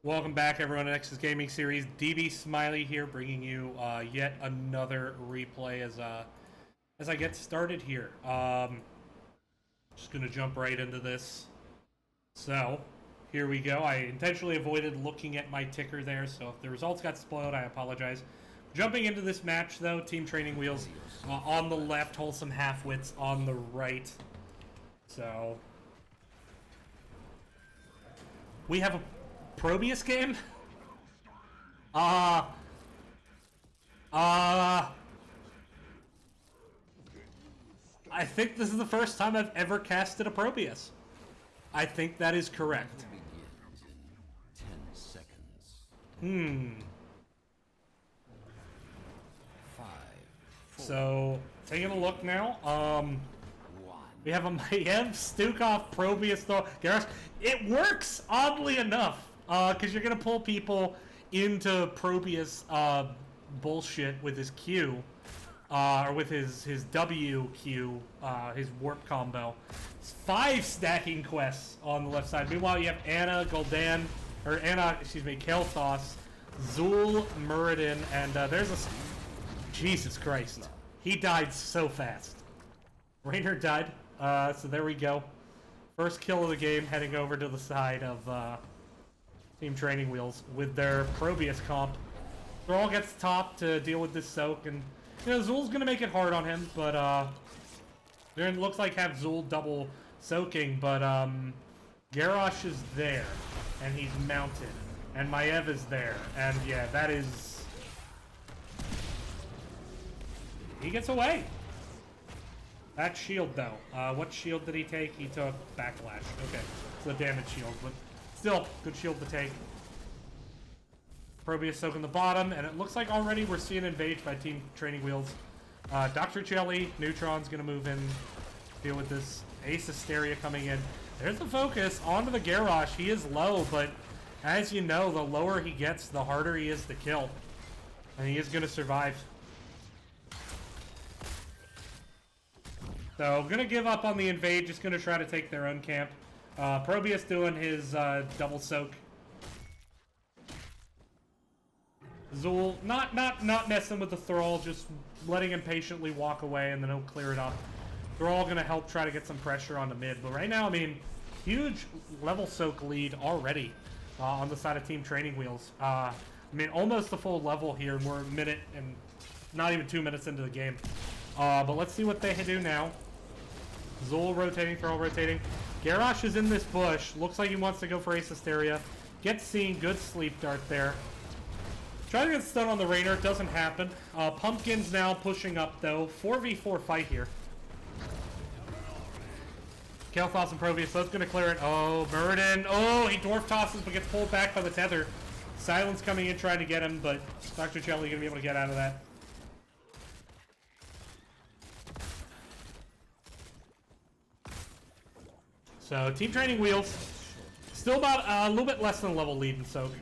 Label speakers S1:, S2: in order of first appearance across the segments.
S1: Welcome back, everyone, to Nexus Gaming Series. DB Smiley here, bringing you yet another replay as I get started here. Just gonna jump right into this. So, here we go. I intentionally avoided looking at my ticker there, so if the results got spoiled, I apologize. Jumping into this match, though, Team Training Wheels on the left, Wholesome Halfwits on the right. So, we have a Probius game? I think this is the first time I've ever casted a Probius. I think that is correct. So, taking a look now, we have a Maiev, Stukov, Probius, though. Garrus. It works, oddly enough, because you're going to pull people into Probius bullshit with his Q, or with his WQ, his warp combo. It's 5 stacking quests on the left side. Meanwhile, you have Anna, Gul'dan, or Anna, excuse me, Kael'thas, Zul, Muradin, and there's a... Jesus Christ. He died so fast. Raynor died, so there we go. First kill of the game, heading over to the side of Team Training Wheels with their Probius comp. Thrall gets top to deal with this soak, and you know, Zul's gonna make it hard on him, but it looks like have Zul double soaking, but Garrosh is there, and he's mounted, and Maiev is there, and yeah, that is... He gets away. That shield, though. What shield did he take? He took Backlash. Okay, it's the damage shield, but still, good shield to take. Probius soaking the bottom, and it looks like already we're seeing invade by Team Training Wheels. Dr. Jelly, Neutron's gonna move in, deal with this. Ace Hysteria coming in. There's the focus onto the Garrosh. He is low, but as you know, the lower he gets, the harder he is to kill. And he is gonna survive. So, gonna give up on the invade, just gonna try to take their own camp. Probius doing his double soak. Zul not messing with the Thrall, just letting him patiently walk away, and then he'll clear it up. Thrall gonna help try to get some pressure on the mid, but right now, I mean, huge level soak lead already on the side of Team Training Wheels. I mean, almost a full level here, and we're a minute and not even 2 minutes into the game. But let's see what they do now. Zul rotating, Thrall rotating. Garrosh is in this bush. Looks like he wants to go for Ace Hysteria. Gets seen. Good sleep dart there. Try to get stun on the Raynor. Doesn't happen. Pumpkin's now pushing up, though. 4v4 fight here. Kael'thas and Probius. So that's going to clear it. Oh, Muradin. Oh, he dwarf tosses but gets pulled back by the tether. Silence coming in trying to get him, but Dr. Jelly going to be able to get out of that. So, Team Training Wheels, still about a little bit less than a level lead in Soak.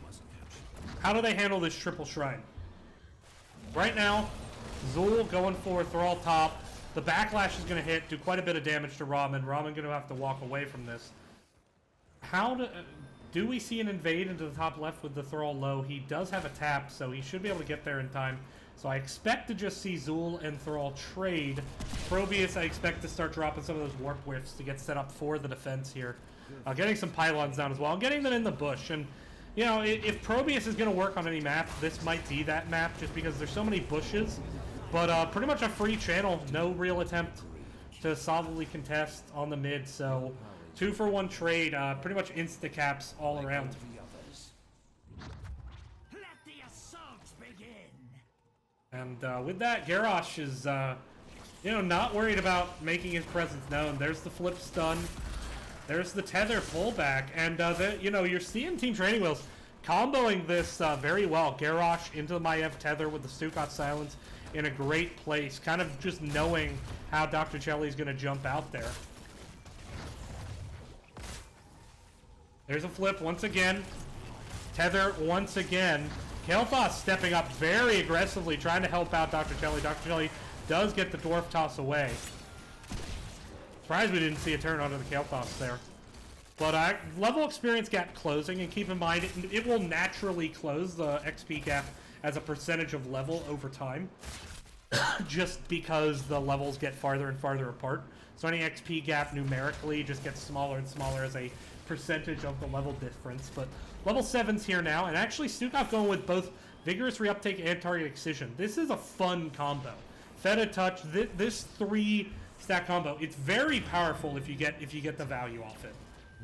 S1: How do they handle this triple shrine? Right now, Zul going for Thrall top. The Backlash is going to hit, do quite a bit of damage to Ramen. Ramen going to have to walk away from this. How do we see an invade into the top left with the Thrall low? He does have a tap, so he should be able to get there in time. So I expect to just see Zul and Thrall trade. Probius, I expect to start dropping some of those warp whiffs to get set up for the defense here. Getting some pylons down as well, and getting them in the bush. And, you know, if Probius is going to work on any map, this might be that map, just because there's so many bushes. But pretty much a free channel, no real attempt to solidly contest on the mid. So 2-for-1 trade, pretty much insta-caps all around. And with that, Garrosh is, you know, not worried about making his presence known. There's the flip stun. There's the tether pullback. And, you know, you're seeing Team Training Wheels comboing this very well. Garrosh into the Maiev tether with the Stukov silence in a great place. Kind of just knowing how Dr. Jelly's going to jump out there. There's a flip once again. Tether once again. Kael'thas stepping up very aggressively, trying to help out Dr. Jelly. Dr. Jelly does get the dwarf toss away. Surprised we didn't see a turn onto the Kael'thas there. But level experience gap closing, and keep in mind, it will naturally close the XP gap as a percentage of level over time, just because the levels get farther and farther apart. So any XP gap numerically just gets smaller and smaller as a percentage of the level difference. But level 7's here now, and actually Stukov going with both Vigorous Reuptake and Target Excision. This is a fun combo. Feta Touch, this 3-stack combo, it's very powerful if you get the value off it.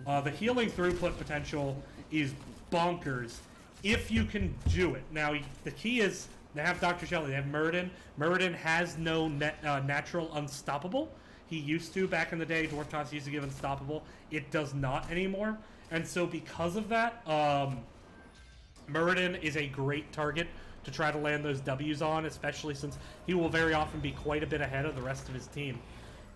S1: The healing throughput potential is bonkers if you can do it. Now, the key is they have Dr. Shelley, they have Muradin. Muradin has no natural unstoppable. He used to back in the day. Dwarf Toss used to give unstoppable. It does not anymore. And so because of that, Muradin is a great target to try to land those W's on, especially since he will very often be quite a bit ahead of the rest of his team.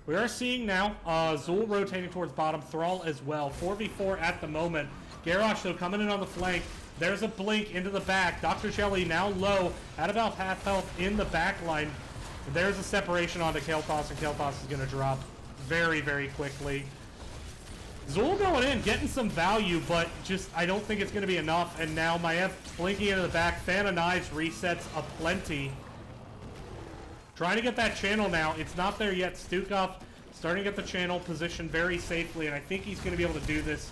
S1: We are seeing now Zul rotating towards bottom, Thrall as well. 4v4 at the moment. Garrosh, though, coming in on the flank. There's a blink into the back. Dr. Shelley now low, at about half health in the back line. There's a separation onto Kael'thas, and Kael'thas is going to drop very, very quickly. Zul going in, getting some value, but just I don't think it's going to be enough. And now Maiev blinking into the back. Fan of Knives resets aplenty. Trying to get that channel now. It's not there yet. Stukov starting to get the channel positioned very safely, and I think he's going to be able to do this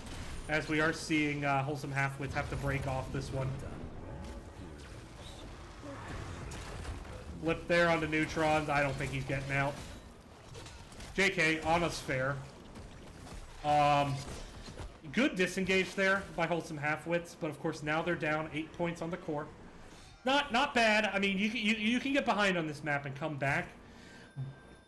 S1: as we are seeing Wholesome Halfwits have to break off this one. Flip there onto Neutrons. I don't think he's getting out. JK, on us fair. Good disengage there by Wholesome Halfwits, but of course now they're down 8 points on the core. Not bad. I mean, you can get behind on this map and come back.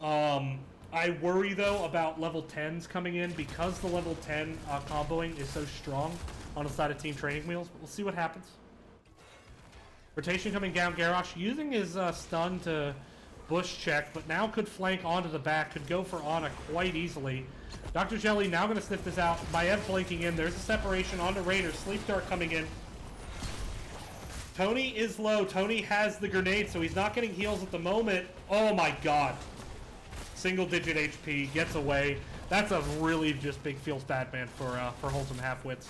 S1: I worry though about level 10s coming in because the level 10 comboing is so strong on the side of Team Training Wheels. We'll see what happens. Rotation coming down. Garrosh using his stun to bush check, but now could flank onto the back. Could go for Ana quite easily. Dr. Jelly now going to sniff this out. Maiev blinking in. There's a separation onto Raider. Sleep Dart coming in. Tony is low. Tony has the grenade, so he's not getting heals at the moment. Oh my god. Single-digit HP. Gets away. That's a really just big feels bad man for Wholesome Halfwits.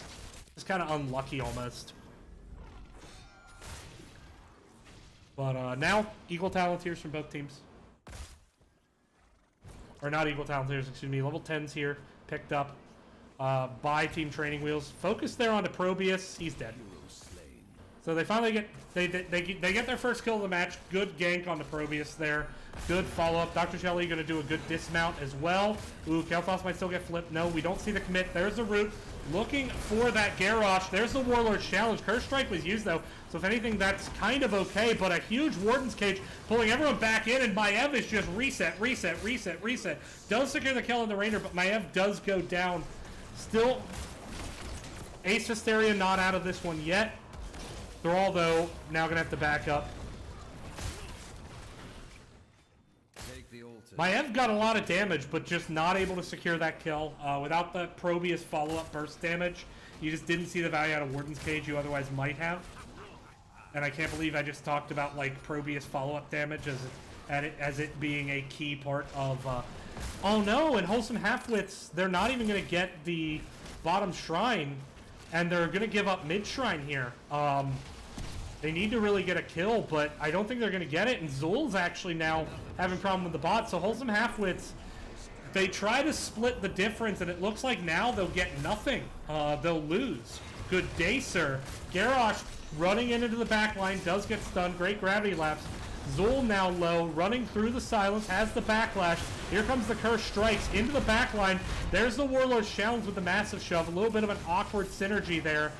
S1: It's kind of unlucky almost. But now, equal talent tiers from both teams. Or not equal talent tiers, excuse me. Level 10s here, picked up by Team Training Wheels. Focus there onto Probius. He's dead. So they finally get they get their first kill of the match. Good gank on the Probius there. Good follow-up. Dr. Shelley going to do a good dismount as well. Ooh, Kael'thas might still get flipped. No, we don't see the commit. There's the root. Looking for that Garrosh. There's the Warlord's Challenge. Curse Strike was used, though. So if anything, that's kind of okay. But a huge Warden's Cage pulling everyone back in. And Maiev is just reset. Does secure the kill in the Rainer, but Maiev does go down. Still, Ace Hysteria not out of this one yet. Thrall, though, now going to have to back up. Maiev got a lot of damage, but just not able to secure that kill. Without the Probius follow-up burst damage, you just didn't see the value out of Warden's Cage you otherwise might have. And I can't believe I just talked about, like, Probius follow-up damage as it being a key part of... Oh no, and Wholesome Halfwits, they're not even going to get the bottom shrine, and they're going to give up mid-shrine here. They need to really get a kill, but I don't think they're going to get it. And Zul's actually now having a problem with the bot. So Wholesome Halfwits, they try to split the difference, and it looks like now they'll get nothing. They'll lose. Good day, sir. Garrosh running into the back line, does get stunned. Great gravity lapse. Zul now low, running through the silence, has the backlash. Here comes the Curse Strikes into the back line. There's the Warlord's Challenge with the massive shove. A little bit of an awkward synergy there.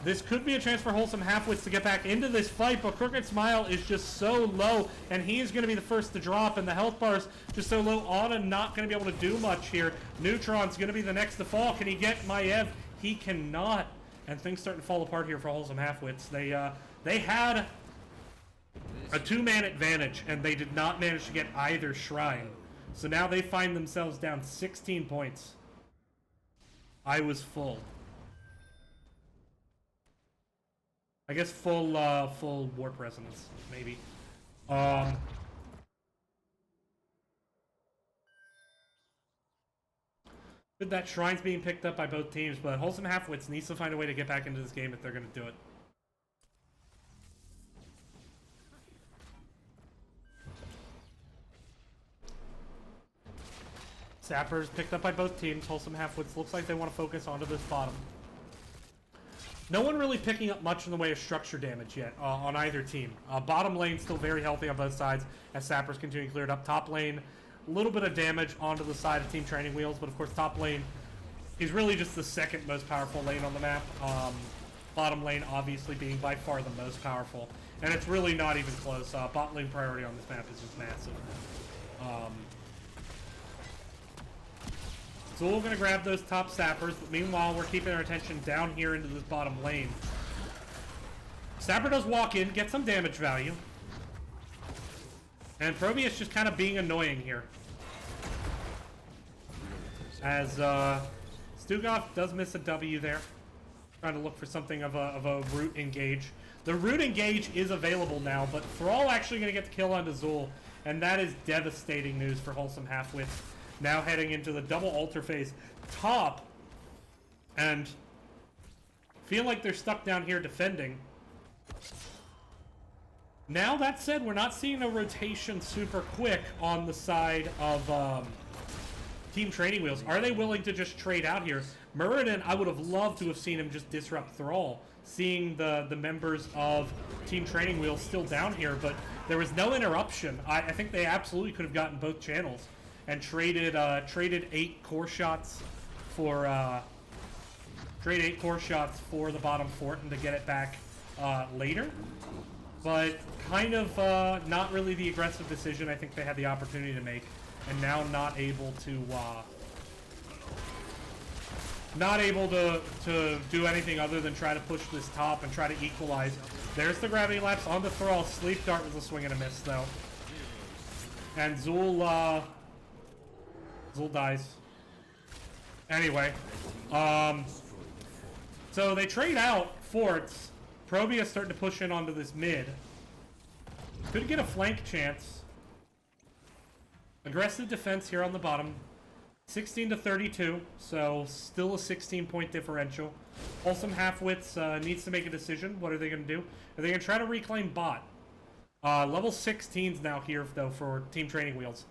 S1: This could be a chance for Wholesome Halfwits to get back into this fight, but Crooked Smile is just so low, and he is going to be the first to drop, and the health bar's just so low. Ana not going to be able to do much here. Neutron's going to be the next to fall. Can he get Maiev? He cannot. And things starting to fall apart here for Wholesome Halfwits. They had a two-man advantage, and they did not manage to get either shrine. So now they find themselves down 16 points. I was full. I guess full warp resonance, maybe. That Shrine's being picked up by both teams, but Wholesome Halfwits needs to find a way to get back into this game if they're going to do it. Sappers picked up by both teams. Wholesome Halfwits looks like they want to focus onto this bottom. No one really picking up much in the way of structure damage yet on either team. Bottom lane still very healthy on both sides as Sappers continue to clear it up. Top lane, a little bit of damage onto the side of Team Training Wheels, but of course top lane is really just the second most powerful lane on the map. Bottom lane obviously being by far the most powerful. And it's really not even close. Bot lane priority on this map is just massive. So we're going to grab those top sappers, but meanwhile we're keeping our attention down here into this bottom lane. Sapper does walk in, get some damage value. And Probius just kind of being annoying here. As Stugov does miss a W there. Trying to look for something of a root engage. The root engage is available now, but Thrall actually going to get the kill onto Zul. And that is devastating news for Wholesome Halfwits. Now heading into the double altar phase top, and feel like they're stuck down here defending. Now that said, we're not seeing a rotation super quick on the side of Team Training Wheels. Are they willing to just trade out here? Muradin, I would have loved to have seen him just disrupt Thrall, seeing the members of Team Training Wheels still down here, but there was no interruption. I think they absolutely could have gotten both channels and traded 8 core shots for the bottom fort and to get it back later. But kind of not really the aggressive decision I think they had the opportunity to make, and now not able to do anything other than try to push this top and try to equalize. There's the gravity lapse on the Thrall. Sleep Dart was a swing and a miss though. And Zul dies. Anyway, so they trade out forts. Probius starting to push in onto this mid. Could get a flank chance. Aggressive defense here on the bottom. 16 to 32, so still a 16-point differential. Wholesome Halfwits needs to make a decision. What are they going to do? Are they going to try to reclaim bot? Level 16's now here though for Team Training Wheels.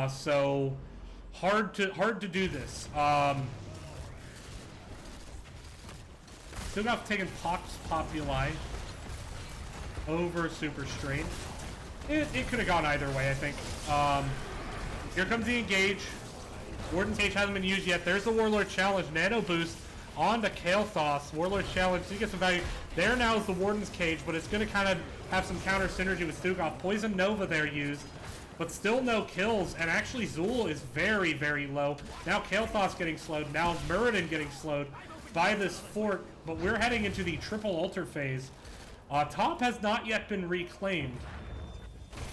S1: So hard to do this. Still got taken Pox Populi over Super Strain. It could have gone either way, I think. Here comes the engage. Warden's Cage hasn't been used yet. There's the Warlord Challenge. Nano Boost on to Kael'thas. Warlord Challenge, so you get some value. There now is the Warden's Cage, but it's going to kind of have some counter synergy with Stugov. Poison Nova there used, but still no kills. And actually Zul is very, very low. Now Kael'thas getting slowed. Now Muradin getting slowed by this fort. But we're heading into the triple altar phase. Top has not yet been reclaimed.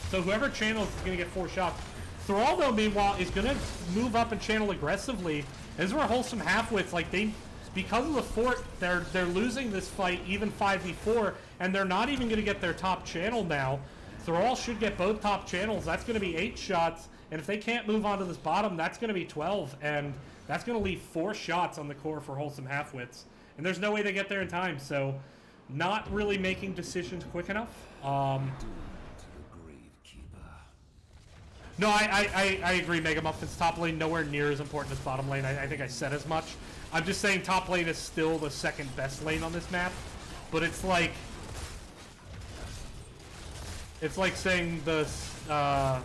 S1: So whoever channels is going to get 4 shots. Thrall, though, meanwhile, is going to move up and channel aggressively. This is where Wholesome Halfwits, like, because of the fort, they're losing this fight even 5v4, and they're not even going to get their top channel now. Thrall should get both top channels. That's going to be 8 shots, and if they can't move on to this bottom, that's going to be 12, and that's going to leave 4 shots on the core for Wholesome Halfwits. And there's no way to get there in time, so not really making decisions quick enough. No, I agree, Mega Muffin's top lane nowhere near as important as bottom lane. I think I said as much. I'm just saying top lane is still the second best lane on this map. But it's like saying the I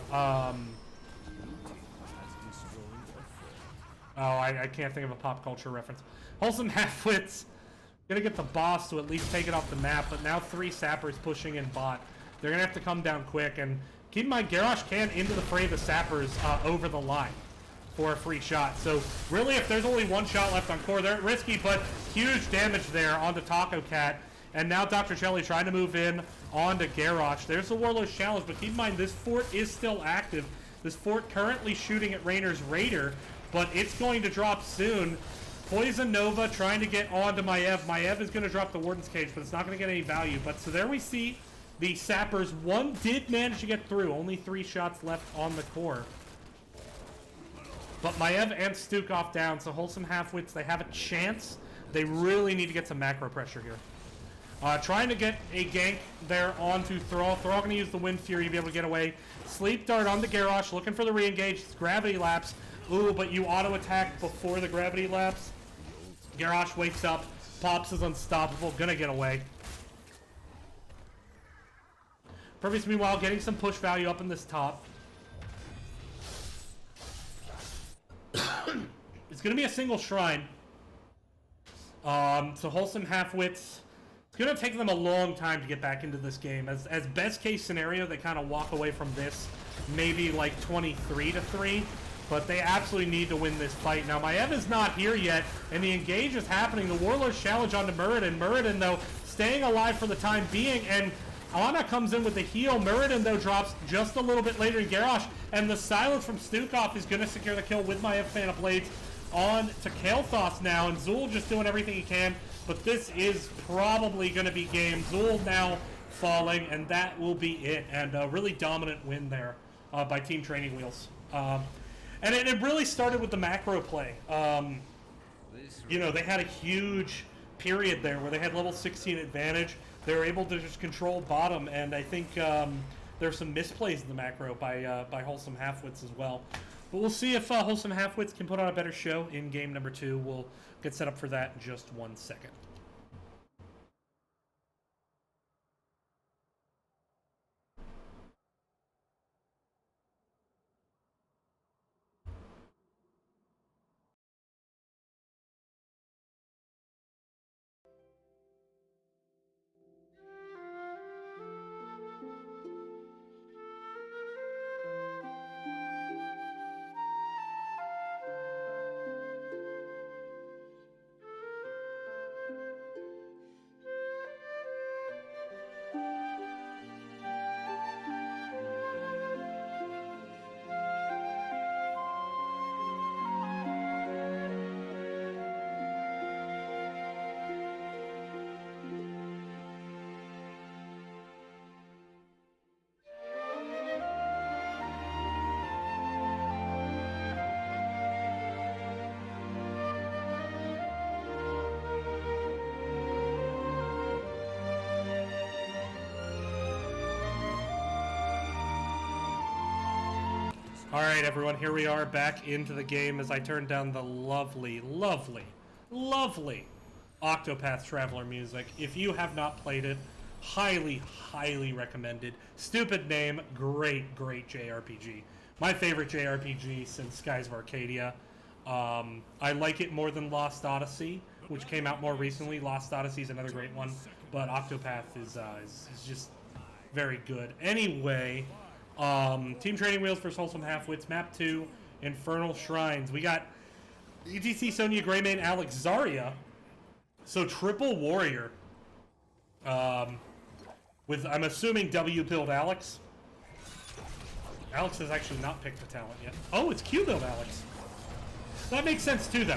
S1: can't think of a pop culture reference. Wholesome Halfwits gonna get the boss to at least take it off the map, but now 3 sappers pushing in bot. They're gonna have to come down quick, and keep in mind, Garrosh can into the fray the sappers over the line for a free shot. So really, if there's only 1 shot left on core, they're risky, but huge damage there onto Taco Cat. And now Dr. Shelley trying to move in onto Garrosh. There's the Warlord's Challenge, but keep in mind, this fort is still active. This fort currently shooting at Rainer's Raider, but it's going to drop soon. Poison Nova trying to get onto Maev. Maev is going to drop the Warden's Cage, but it's not going to get any value. But so there we see the sappers. 1 did manage to get through. Only 3 shots left on the core. But Maiev and Stukov down, so Wholesome Halfwits, they have a chance. They really need to get some macro pressure here. Trying to get a gank there onto Thrall. Thrall going to use the Wind Fury to be able to get away. Sleep Dart on the Garrosh, looking for the re-engage. Gravity Lapse. Ooh, but you auto-attack before the Gravity Lapse. Garrosh wakes up. Pops is unstoppable. Gonna get away. Prometheus, meanwhile, getting some push value up in this top. It's gonna be a single shrine. So Wholesome Halfwits, it's gonna take them a long time to get back into this game. As best case scenario, they kind of walk away from this maybe like 23-3, but they absolutely need to win this fight. Now Maiev is not here yet, and the engage is happening. The Warlord's challenge onto Muradin. Muradin, though, staying alive for the time being, and Alana comes in with the heal. Muradin, though, drops just a little bit later in Garrosh, and the silence from Stukov is going to secure the kill with Maiev Fan of Blades on to Kael'thas now, and Zul just doing everything he can, but this is probably going to be game. Zul now falling, and that will be it, and a really dominant win there by Team Training Wheels. And it really started with the macro play. You know, they had a huge period there where they had level 16 advantage. They were able to just control bottom, and I think there's some misplays in the macro by Wholesome Halfwits as well. But we'll see if Wholesome Halfwits can put on a better show in game number 2. We'll get set up for that in just 1 second. Alright everyone, here we are back into the game as I turn down the lovely, lovely, lovely Octopath Traveler music. If you have not played it, highly, highly recommended. Stupid name, great, great JRPG. My favorite JRPG since Skies of Arcadia. I like it more than Lost Odyssey, which came out more recently. Lost Odyssey is another great one, but Octopath is just very good. Anyway, Team Training Wheels versus Wholesome Halfwits, Map 2, Infernal Shrines. We got ETC, Sonya, Greymane, Alex, Zarya. So triple warrior. With, I'm assuming, W build Alex. Alex has actually not picked the talent yet. Oh, it's Q build Alex. That makes sense too, though.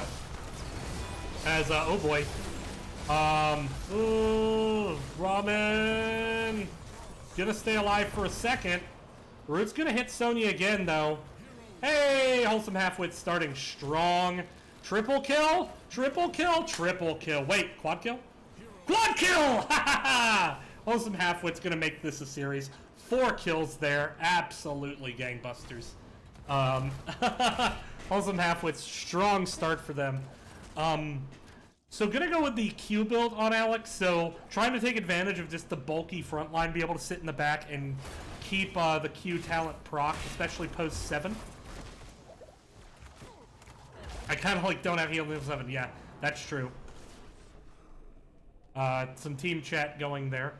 S1: As, oh boy. Ooh, Ramen. Gonna stay alive for a second. Root's gonna hit Sonya again, though. Hey, Wholesome Halfwits starting strong. Triple kill, triple kill, triple kill. Wait, quad kill? Quad kill! Wholesome Halfwits gonna make this a series. 4 kills there. Absolutely gangbusters. Wholesome Halfwits, strong start for them. So gonna go with the Q build on Alex. So trying to take advantage of just the bulky front line, be able to sit in the back and keep the Q talent proc, especially post 7. I kind of like don't have heal level 7. Yeah, that's true. Some team chat going there.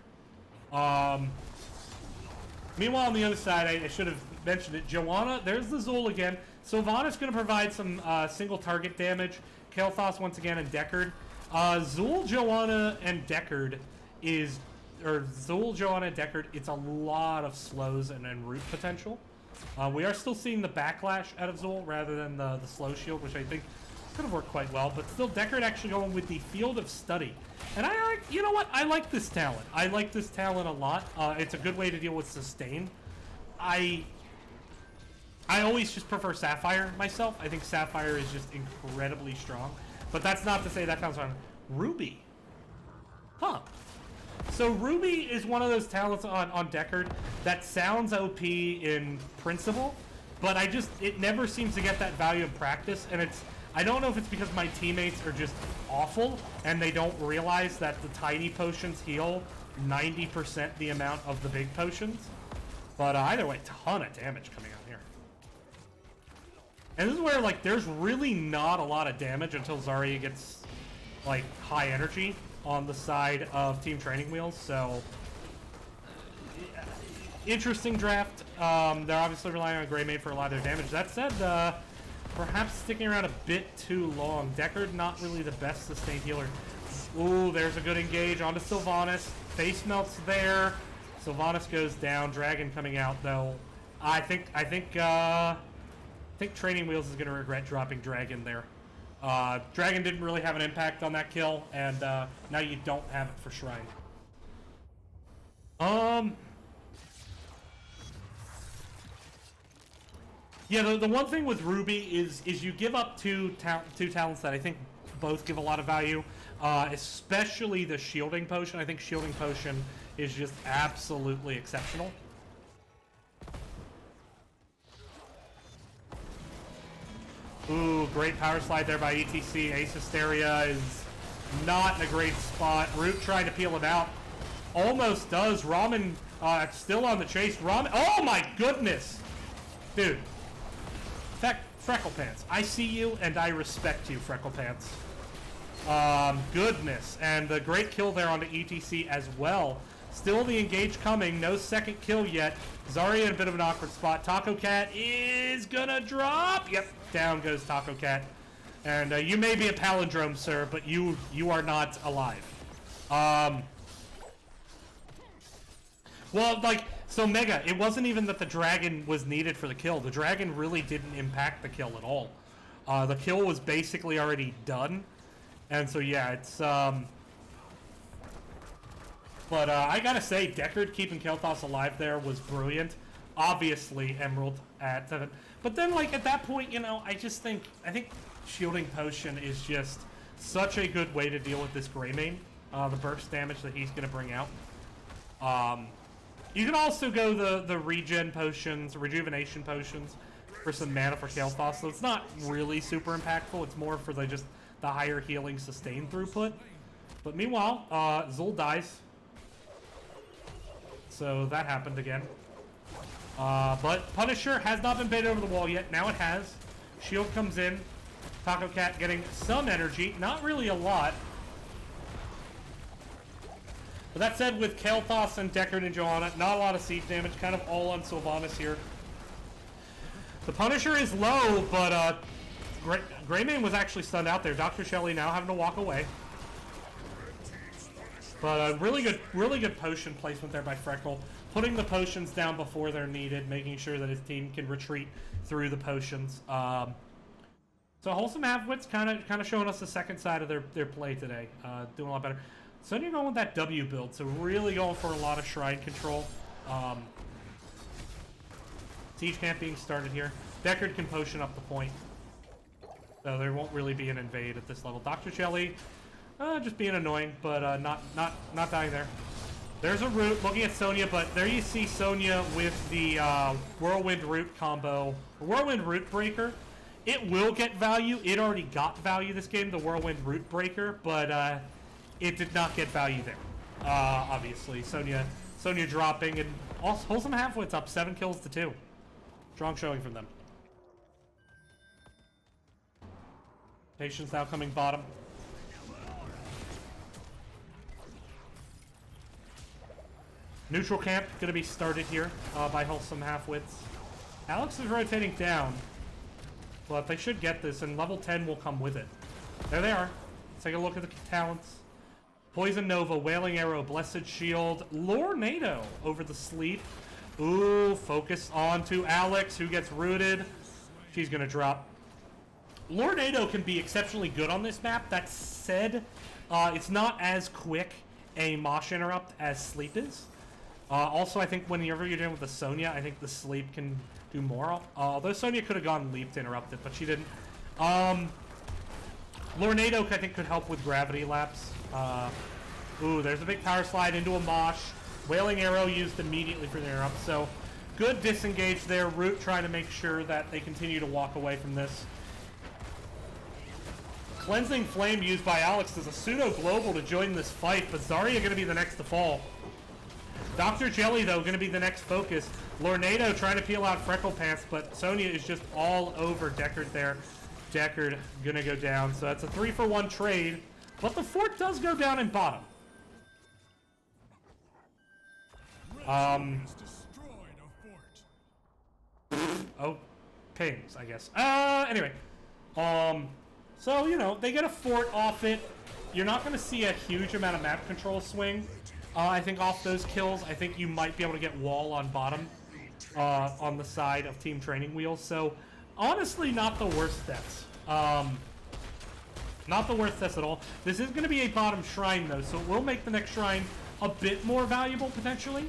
S1: Meanwhile, on the other side, I should have mentioned it. Joanna, there's the Zul again. Sylvana's going to provide some single target damage. Kael'thas once again and Deckard. Zul, Joanna, and Deckard is... Or Zul, Joanna, Deckard, it's a lot of slows and root potential. We are still seeing the backlash out of Zul rather than the slow shield, which I think could have worked quite well. But still, Deckard actually going with the Field of Study. And I like, you know what? I like this talent. I like this talent a lot. It's a good way to deal with sustain. I I always just prefer Sapphire myself. I think Sapphire is just incredibly strong. But that's not to say that counts on Ruby. Huh. So Ruby is one of those talents on Deckard that sounds OP in principle, but it never seems to get that value in practice, and I don't know if it's because my teammates are just awful and they don't realize that the tiny potions heal 90% the amount of the big potions. But either way, ton of damage coming out here. And this is where, like, there's really not a lot of damage until Zarya gets, like, high energy on the side of Team Training Wheels, so... Interesting draft. They're obviously relying on Greymane for a lot of their damage. That said, perhaps sticking around a bit too long. Deckard, not really the best sustained healer. Ooh, there's a good engage onto Sylvanas. Face melts there. Sylvanas goes down. Dragon coming out, though. I think Training Wheels is going to regret dropping Dragon there. Dragon didn't really have an impact on that kill, and now you don't have it for Shrine. Yeah, the one thing with Ruby is you give up two talents that I think both give a lot of value, especially the Shielding Potion. I think Shielding Potion is just absolutely exceptional. Ooh, great power slide there by ETC. Ace Hysteria is not in a great spot. Root trying to peel him out. Almost does. Ramen still on the chase. Ramen, oh my goodness! Dude. Freckle Pants. I see you and I respect you, Freckle Pants. Goodness. And the great kill there onto ETC as well. Still the engage coming. No second kill yet. Zarya in a bit of an awkward spot. Taco Cat is gonna drop. Yep. Down goes Taco Cat. And you may be a palindrome, sir, but you are not alive. Well, like, so Mega, it wasn't even that the dragon was needed for the kill. The dragon really didn't impact the kill at all. The kill was basically already done. And so, yeah, it's, But I gotta say, Deckard keeping Kael'thas alive there was brilliant. Obviously, Emerald at 7. But then, like, at that point, you know, I think Shielding Potion is just such a good way to deal with this Greymane. The burst damage that he's gonna bring out. You can also go the regen potions, rejuvenation potions for some mana for Kael'thas, so it's not really super impactful. It's more for the higher healing sustain throughput. But meanwhile, Zul dies. So that happened again. But Punisher has not been baited over the wall yet. Now it has. Shield comes in. Taco Cat getting some energy. Not really a lot. But that said, with Kael'thas and Deckard and Johanna, not a lot of siege damage, kind of all on Sylvanas here. The Punisher is low, but Greymane was actually stunned out there. Dr. Shelley now having to walk away. But really good potion placement there by Freckle. Putting the potions down before they're needed, making sure that his team can retreat through the potions. So Wholesome Halfwits kind of showing us the second side of their play today. Doing a lot better. Sonya going with that W build, so really going for a lot of shrine control. Siege camp being started here. Deckard can potion up the point. So there won't really be an invade at this level. Dr. Shelley, just being annoying, but not dying there. There's a root looking at Sonya, but there you see Sonya with the Whirlwind Root combo. Whirlwind Root Breaker. It will get value. It already got value this game, the Whirlwind Root Breaker, but it did not get value there. Obviously, Sonya dropping, and also Wholesome Halfwits up 7 kills to 2. Strong showing from them. Patience now coming bottom. Neutral camp going to be started here by Wholesome Halfwits. Alex is rotating down, but they should get this, and level 10 will come with it. There they are. Let's take a look at the talents. Poison Nova, Wailing Arrow, Blessed Shield, Lornado over the sleep. Ooh, focus on to Alex, who gets rooted. She's going to drop. Lornado can be exceptionally good on this map. That said, it's not as quick a Mosh interrupt as Sleep is. Also, I think whenever you're dealing with the Sonya, I think the sleep can do more. Although Sonya could have gone leap to interrupt it, but she didn't. Lornado, I think, could help with gravity lapse. Ooh, there's a big power slide into a mosh. Wailing Arrow used immediately for the interrupt, so good disengage there. Root trying to make sure that they continue to walk away from this. Cleansing Flame used by Alex as a pseudo-global to join this fight, but Zarya going to be the next to fall. Dr. Jelly, though, going to be the next focus. Lornado trying to peel out Freckle Pants, but Sonya is just all over Deckard there. Deckard going to go down, so that's a 3-for-1 trade, but the fort does go down in bottom. Oh, pings, I guess. Anyway. So, you know, they get a fort off it. You're not going to see a huge amount of map control swing. I think off those kills, I think you might be able to get wall on bottom on the side of Team Training Wheels. So, honestly, not the worst deaths. Not the worst deaths at all. This is going to be a bottom shrine, though, so it will make the next shrine a bit more valuable, potentially,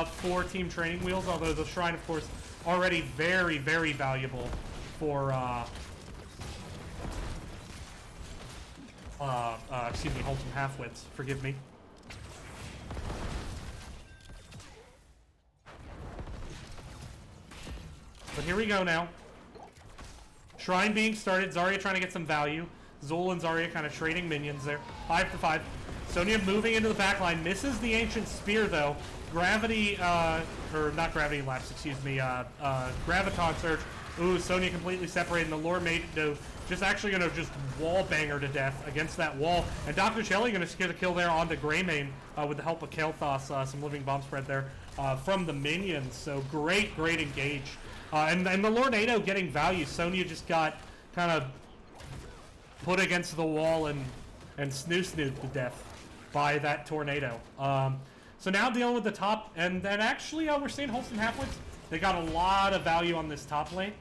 S1: for Team Training Wheels, although the shrine, of course, already very, very valuable for, excuse me, Wholesome Halfwits. Forgive me. But here we go now. Shrine being started. Zarya trying to get some value. Zul and Zarya kind of trading minions there. 5 for 5. Sonya moving into the backline. Misses the Ancient Spear, though. Gravity, or not Gravity Lapse, excuse me, Graviton Surge. Ooh, Sonya completely separated, and the Lore Maiden just actually going to just wall bang her to death against that wall. And Dr. Shelley going to secure the kill there onto Greymane with the help of Kael'thas, some living bomb spread there from the minions. So great engage. And the Lornado getting value. Sonya just got kind of put against the wall and snoo-snooped to death by that tornado. So now dealing with the top, and then actually we're seeing Wholesome Halfwits. They got a lot of value on this top lane.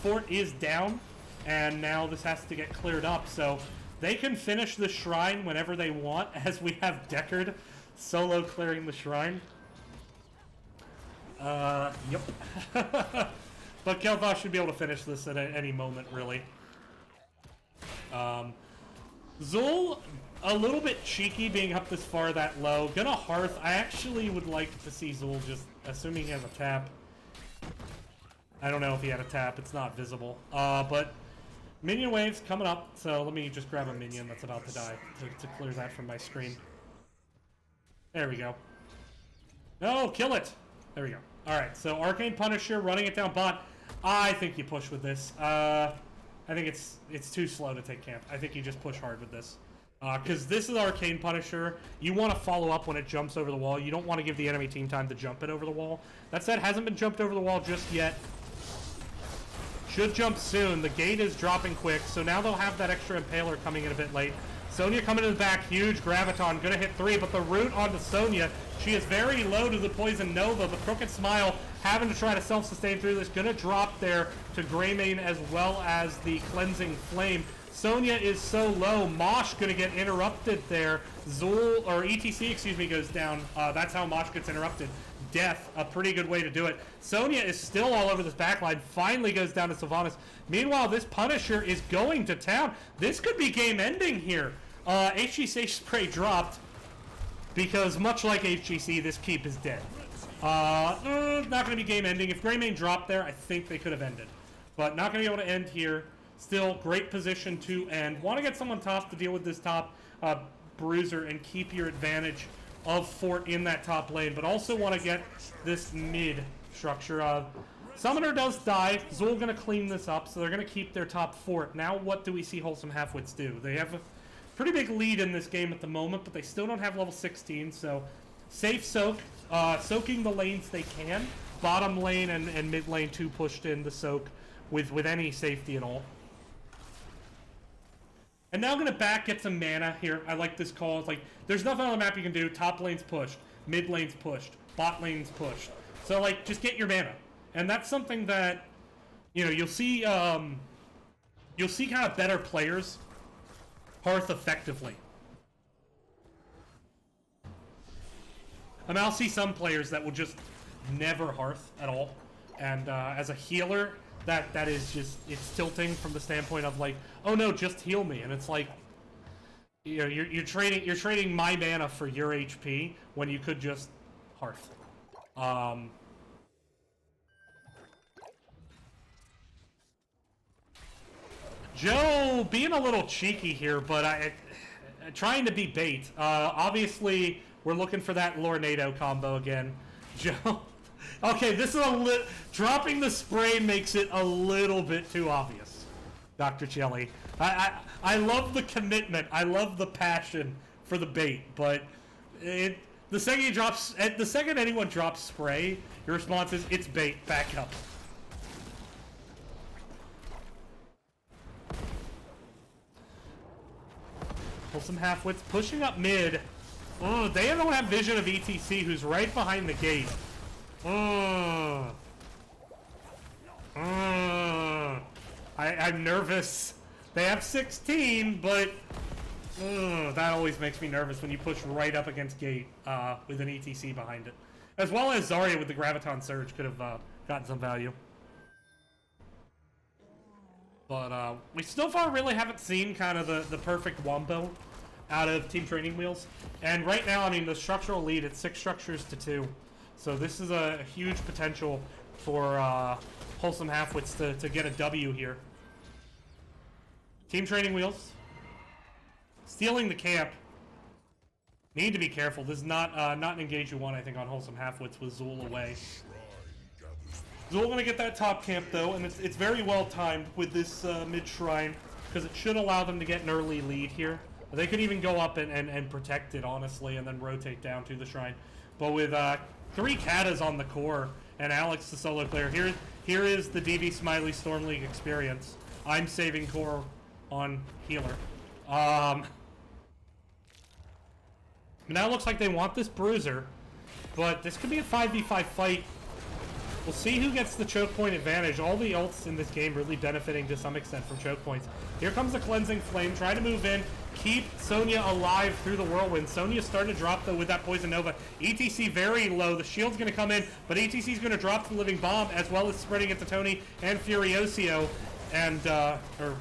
S1: Fort is down, and now this has to get cleared up. So they can finish the shrine whenever they want, as we have Deckard solo clearing the shrine. Yep. But Kael'thas should be able to finish this at any moment, really. Zul, a little bit cheeky being up this far that low. Gonna Hearth. I actually would like to see Zul just, assuming he has a tap. I don't know if he had a tap. It's not visible. But minion waves coming up. So let me just grab a minion that's about to die to clear that from my screen. There we go. No, kill it. There we go. All right, so Arcane Punisher running it down bot. I think you push with this. I think it's too slow to take camp. I think you just push hard with this. Because this is Arcane Punisher. You want to follow up when it jumps over the wall. You don't want to give the enemy team time to jump it over the wall. That said, hasn't been jumped over the wall just yet. Should jump soon. The gate is dropping quick, so now they'll have that extra Impaler coming in a bit late. Sonya coming to the back, huge Graviton, gonna hit 3, but the root onto Sonya. She is very low to the Poison Nova. The Crooked Smile having to try to self-sustain through this. Gonna drop there to Greymane as well as the Cleansing Flame. Sonya is so low. Mosh gonna get interrupted there. Zul, or ETC, excuse me, goes down. That's how Mosh gets interrupted. Death, a pretty good way to do it. Sonya is still all over this backline. Finally goes down to Sylvanas. Meanwhile, this Punisher is going to town. This could be game ending here. HGC spray dropped because much like HGC, this keep is dead. Not going to be game ending. If Greymane dropped there, I think they could have ended. But not going to be able to end here. Still, great position to end. Want to get someone top to deal with this top bruiser and keep your advantage of Fort in that top lane, but also want to get this mid structure. Summoner does die. Zul going to clean this up, so they're going to keep their top Fort. Now what do we see Wholesome Halfwits do? They have a pretty big lead in this game at the moment, but they still don't have level 16, so safe soak. Soaking the lanes they can. Bottom lane and mid lane too pushed in to soak with any safety at all. And now I'm going to back get some mana here. I like this call. It's like, there's nothing on the map you can do. Top lane's pushed. Mid lane's pushed. Bot lane's pushed. So, like, just get your mana. And that's something that, you know, you'll see kind of better players Hearth effectively. I mean, I'll see some players that will just never Hearth at all, and as a healer, that is just, it's tilting from the standpoint of like, oh no, just heal me, and it's like, you know, you're trading my mana for your HP when you could just Hearth. Joe being a little cheeky here, but trying to be bait. Obviously, we're looking for that Lornado combo again. Joe, okay, this is dropping the spray makes it a little bit too obvious. Dr. Chelly, I love the commitment. I love the passion for the bait, but the second anyone drops spray, your response is it's bait. Back up. Wholesome Halfwits pushing up mid. Oh, they don't have vision of ETC, who's right behind the gate. I'm nervous. They have 16, but that always makes me nervous when you push right up against gate with an ETC behind it. As well as Zarya with the Graviton Surge could have gotten some value. But we so far really haven't seen kind of the perfect wombo out of Team Training Wheels. And right now, I mean, the structural lead, it's 6 structures to 2. So this is a huge potential for Wholesome Halfwits to get a W here. Team Training Wheels. Stealing the camp. Need to be careful. This is not an engage you want, I think, on Wholesome Halfwits with Zool away. Zool gonna get that top camp though, and it's very well timed with this mid shrine, because it should allow them to get an early lead here. They could even go up and protect it, honestly, and then rotate down to the shrine. But with 3 Katas on the core, and Alex the solo player, here is the DV Smiley Storm League experience. I'm saving core on healer. Now it looks like they want this bruiser, but this could be a 5v5 fight. We'll see who gets the choke point advantage. All the ults in this game really benefiting to some extent from choke points. Here comes the Cleansing Flame, trying to move in, keep Sonya alive through the whirlwind. Sonya starting to drop though with that Poison Nova. ETC very low, the shield's gonna come in, but ETC's gonna drop the Living Bomb as well as spreading it to Tony and Furioso, and, or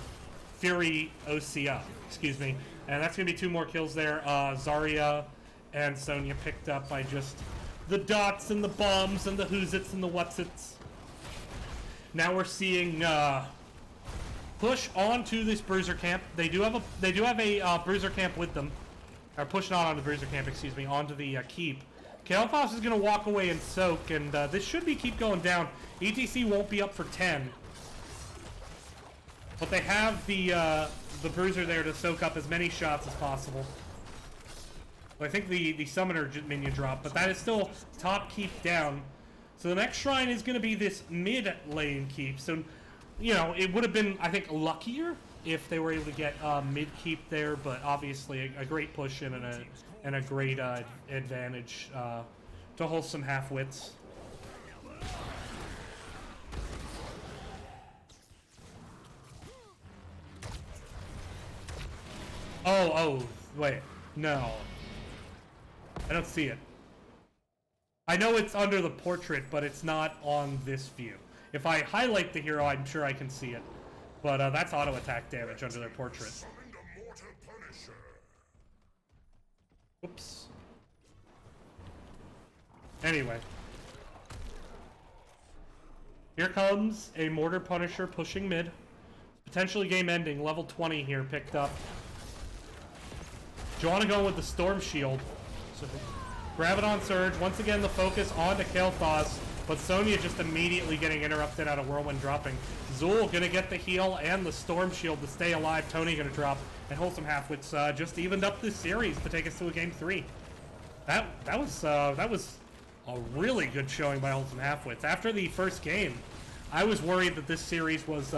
S1: Furiosia, excuse me. And that's gonna be 2 more kills there. Zarya and Sonya picked up by just the dots and the bombs and the who's-its and the what's-its. Now we're seeing push onto this bruiser camp. They do have a bruiser camp with them, or push not onto the bruiser camp, excuse me, onto the keep. Kael'thas is going to walk away and soak, and this should be keep going down. ETC won't be up for 10, but they have the bruiser there to soak up as many shots as possible. I think the summoner minion dropped, but that is still top keep down. So the next shrine is going to be this mid lane keep. So, you know, it would have been, I think, luckier if they were able to get mid keep there, but obviously a great push in and a great advantage to Wholesome Halfwits. Oh, wait, no. I don't see it. I know it's under the portrait, but it's not on this view. If I highlight the hero, I'm sure I can see it. But that's auto attack damage under their portrait. Oops. Anyway. Here comes a Mortar Punisher pushing mid. Potentially game ending. Level 20 here picked up. Joanna going with the Storm Shield. So, Graviton Surge, once again the focus on to Kael'thas, but Sonya just immediately getting interrupted out of Whirlwind dropping. Zool gonna get the heal and the Storm Shield to stay alive. Tony gonna drop, and Wholesome Halfwits just evened up this series to take us to a game 3. That was a really good showing by Wholesome Halfwits. After the first game, I was worried that this series was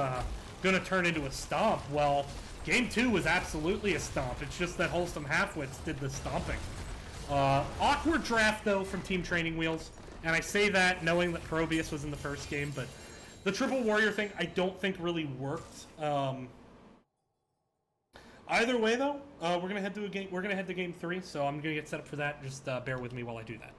S1: gonna turn into a stomp. Well, game 2 was absolutely a stomp. It's just that Wholesome Halfwits did the stomping. Awkward draft, though, from Team Training Wheels, and I say that knowing that Probius was in the first game, but the Triple Warrior thing I don't think really worked. Either way, though, we're gonna head to game 3, so I'm gonna get set up for that. Just bear with me while I do that.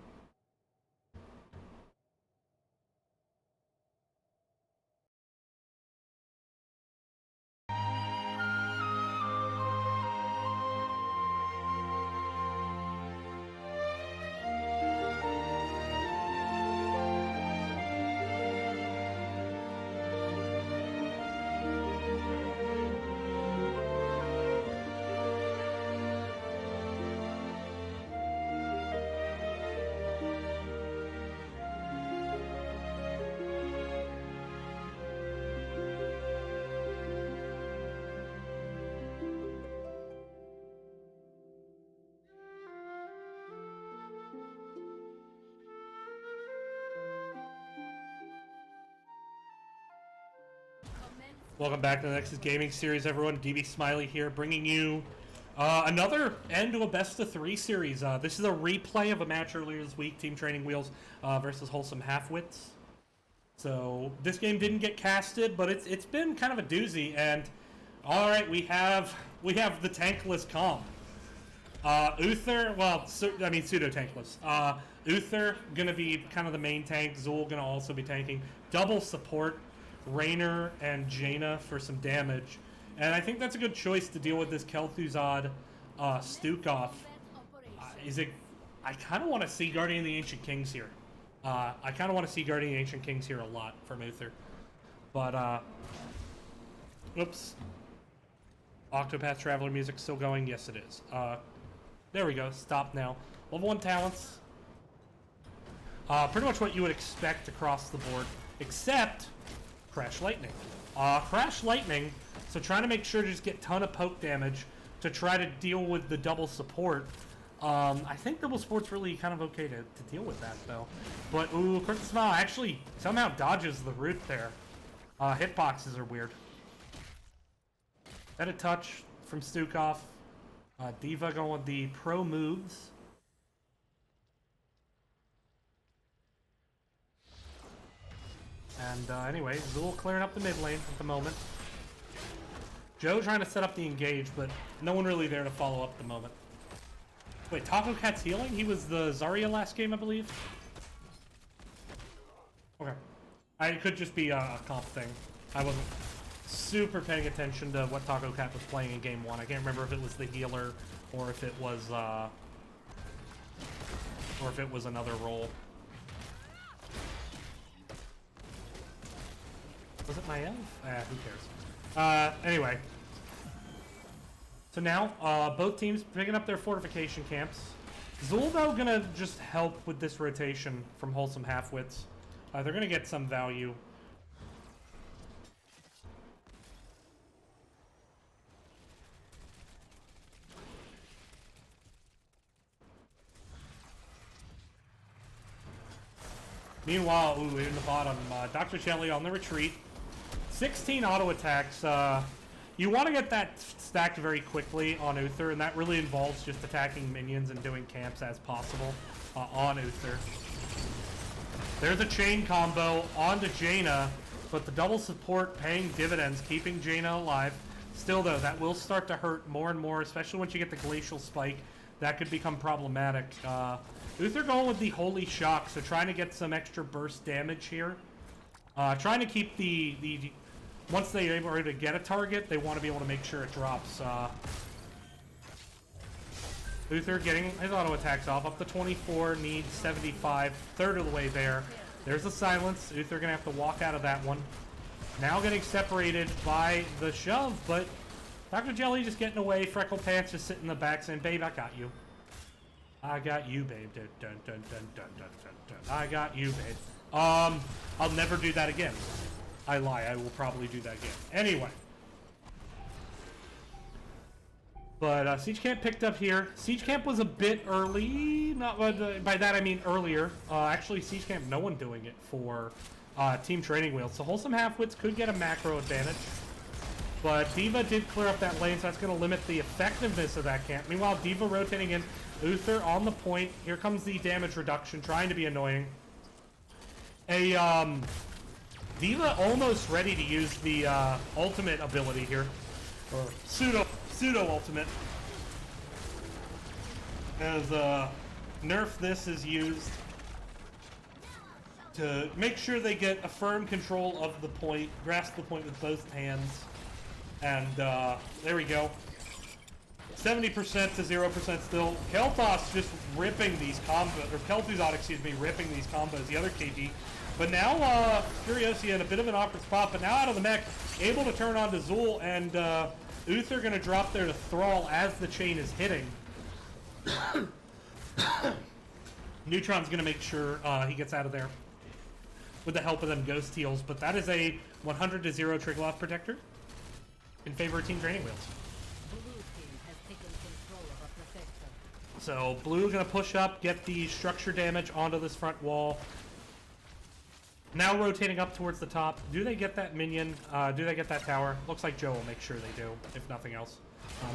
S1: Welcome back to the Nexus Gaming Series, everyone. DB Smiley here, bringing you another end to a best-of-3 series. This is a replay of a match earlier this week, Team Training Wheels versus Wholesome Halfwits. So this game didn't get casted, but it's been kind of a doozy. And all right, we have the tankless comp. Uther, well, I mean pseudo tankless. Uther gonna be kind of the main tank. Zul gonna also be tanking. Double support. Raynor and Jaina for some damage. And I think that's a good choice to deal with this Kel'Thuzad Stukov. I kind of want to see Guardian of the Ancient Kings here. I kind of want to see Guardian of the Ancient Kings here a lot from Uther. But, oops. Octopath Traveler music still going? Yes, it is. There we go. Stop now. Level 1 talents. Pretty much what you would expect across the board, except Crash Lightning. Crash Lightning, so trying to make sure to just get a ton of poke damage to try to deal with the double support. I think double support's really kind of okay to deal with that, though. But, ooh, Crooked Smile actually somehow dodges the root there. Hitboxes are weird. That a touch from Stukov. D.Va going with the pro moves. And anyway, Zul clearing up the mid lane at the moment. Joe trying to set up the engage, but no one really there to follow up at the moment. Wait, Taco Cat's healing? He was the Zarya last game, I believe? Okay. It could just be a comp thing. I wasn't super paying attention to what Taco Cat was playing in game 1. I can't remember if it was the healer or if it was another role. Was it my elf? Who cares? Anyway. So now, both teams picking up their fortification camps. Zul, though, gonna just help with this rotation from Wholesome Halfwits. They're gonna get some value. Meanwhile, ooh, in the bottom, Dr. Shelley on the retreat. 16 auto attacks. You want to get that stacked very quickly on Uther, and that really involves just attacking minions and doing camps as possible on Uther. There's a chain combo onto Jaina, but the double support paying dividends, keeping Jaina alive. Still, though, that will start to hurt more and more, especially once you get the Glacial Spike. That could become problematic. Uther going with the Holy Shock, so trying to get some extra burst damage here. Trying to keep the once they are able to get a target, they want to be able to make sure it drops. Uther getting his auto attacks off, up to 24, needs 75, third of the way there. There's the silence. Uther gonna have to walk out of that one. Now getting separated by the shove, but Dr. Jelly just getting away. Freckle Pants just sitting in the back saying, "Babe, I got you. I got you, babe. Dun, dun, dun, dun, dun, dun, dun. I got you, babe." I'll never do that again. I lie. I will probably do that again. Anyway. But Siege Camp picked up here. Siege Camp was a bit early. Not by that I mean earlier. Actually, Siege Camp, no one doing it for Team Training Wheels. So Wholesome Halfwits could get a macro advantage. But D.Va did clear up that lane, so that's going to limit the effectiveness of that camp. Meanwhile, D.Va rotating in. Uther on the point. Here comes the damage reduction, trying to be annoying. D.Va almost ready to use the ultimate ability here. Or pseudo ultimate. As Nerf this is used to make sure they get a firm control of the point, grasp the point with both hands. And there we go. 70% to 0% still. Kel'Thas just ripping these combos, or Kel'Thuzad, excuse me, ripping these combos, the other KD. But now, Furiosa in a bit of an awkward spot, but now out of the mech, able to turn on to Zul, and Uther gonna drop there to Thrall as the chain is hitting. Neutron's gonna make sure he gets out of there with the help of them Ghost Heals, but that is a 100 to 0 Triglav Protector in favor of Team Training Wheels. So Blue gonna push up, get the structure damage onto this front wall. Now rotating up towards the top. Do they get that minion? Do they get that tower? Looks like Joe will make sure they do, if nothing else.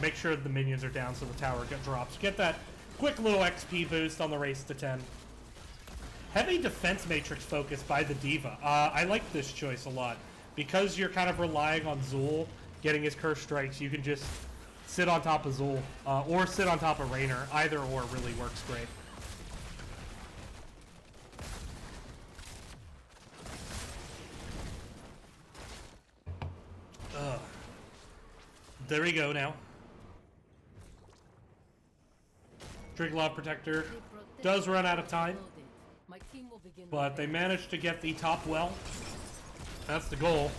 S1: Make sure the minions are down so the tower drops. Get that quick little XP boost on the race to 10. Heavy defense matrix focus by the D.Va. I like this choice a lot. Because you're kind of relying on Zul getting his curse strikes, you can just sit on top of Zul. Or sit on top of Raynor. Either or really works great. There we go now. Drink Love Protector does run out of time, but they managed to get the top well. That's the goal.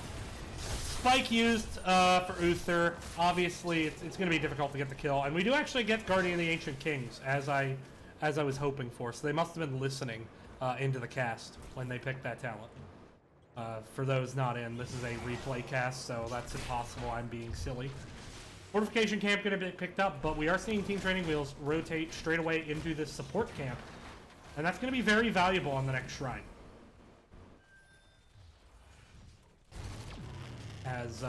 S1: Spike used for Uther. Obviously, it's going to be difficult to get the kill, and we do actually get Guardian of the Ancient Kings, as I was hoping for. So they must have been listening into the cast when they picked that talent. For those not in, this is a replay cast, so that's impossible. I'm being silly. Fortification camp going to be picked up, but we are seeing Team Training Wheels rotate straight away into this support camp, and that's going to be very valuable on the next shrine. As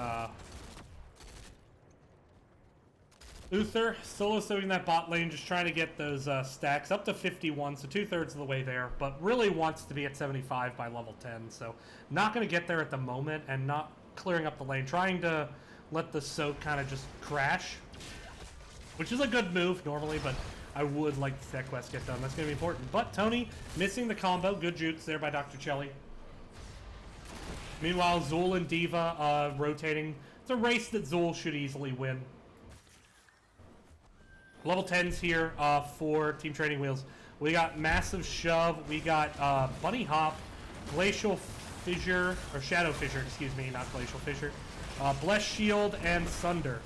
S1: Uther solo sewing that bot lane, just trying to get those stacks up to 51, so 2/3 of the way there, but really wants to be at 75 by level 10, so not going to get there at the moment, and not clearing up the lane, trying to let the soak kind of just crash, which is a good move normally, but I would like to see that quest get done. That's going to be important. But Tony missing the combo. Good jutes there by Dr. Chelly. Meanwhile, Zul and D.Va rotating. It's a race that Zul should easily win. Level 10s here for Team Training Wheels. We got Massive Shove. We got Bunny Hop, Glacial Fissure, or Shadow Fissure, excuse me, not Glacial Fissure. Bless Shield and Sunder.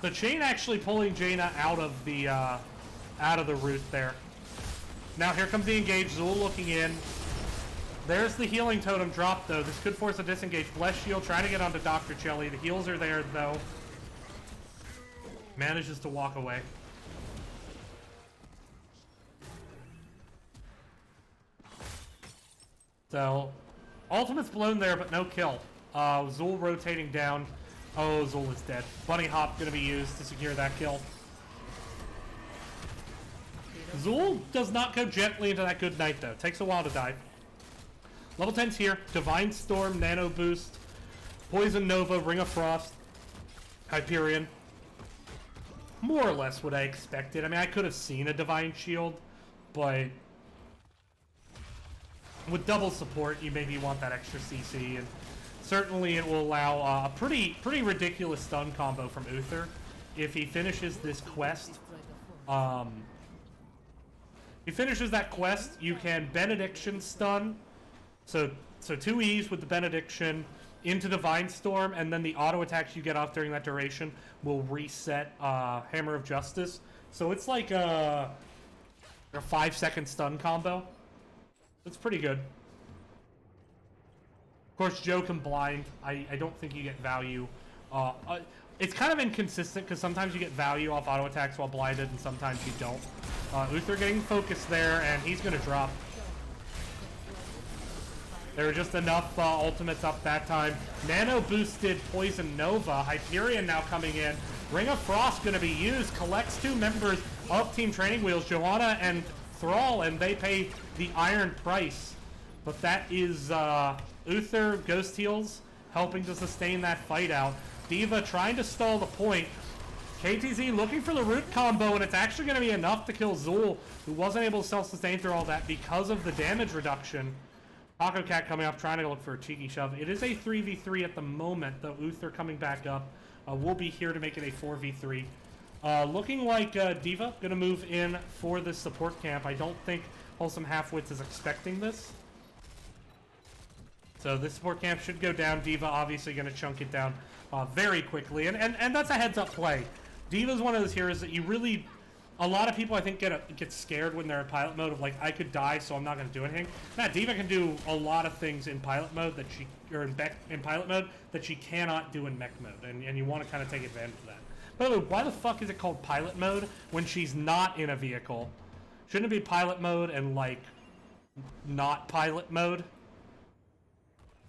S1: The chain actually pulling Jaina out of the root there. Now here comes the engage. Zul looking in. There's the healing totem drop though. This could force a disengage. Bless Shield trying to get onto Dr. Chelly. The heals are there though. Manages to walk away. So ultimate's blown there, but no kill. Zul rotating down. Oh, Zul is dead. Bunny Hop going to be used to secure that kill. Zul does not go gently into that good night, though. Takes a while to die. Level 10's here. Divine Storm, Nano Boost, Poison Nova, Ring of Frost, Hyperion. More or less what I expected. I mean, I could have seen a Divine Shield, but with double support, you maybe want that extra CC, and certainly it will allow a pretty ridiculous stun combo from Uther if he finishes this quest. He finishes that quest, you can Benediction stun, so 2 E's with the Benediction into Divine Storm, and then the auto attacks you get off during that duration will reset Hammer of Justice. So it's like a 5-second stun combo. It's pretty good. Of course, Joe can blind. I don't think you get value. It's kind of inconsistent because sometimes you get value off auto attacks while blinded and sometimes you don't. Uther getting focused there, and he's going to drop. There were just enough ultimates up that time. Nano boosted Poison Nova. Hyperion now coming in. Ring of Frost going to be used. Collects 2 members of Team Training Wheels, Joanna and Thrall, and they pay the iron price. But that is Uther Ghost Heals helping to sustain that fight out. D.Va trying to stall the point. KTZ looking for the root combo, and it's actually going to be enough to kill Zul, who wasn't able to self-sustain through all that because of the damage reduction. Taco Cat coming up, trying to look for a cheeky shove. It is a 3v3 at the moment, though Uther coming back up. We'll be here to make it a 4v3. Looking like D.Va going to move in for this support camp. I don't think Wholesome Halfwits is expecting this. So this support camp should go down. D.Va obviously going to chunk it down very quickly. And that's a heads-up play. D.Va's one of those heroes that you really... A lot of people, I think, get scared when they're in pilot mode of, like, I could die, so I'm not going to do anything. Nah, D.Va can do a lot of things in pilot mode that she... Or in pilot mode that she cannot do in mech mode. And you want to kind of take advantage of that. By the way, why the fuck is it called pilot mode when she's not in a vehicle? Shouldn't it be pilot mode and, like, not pilot mode?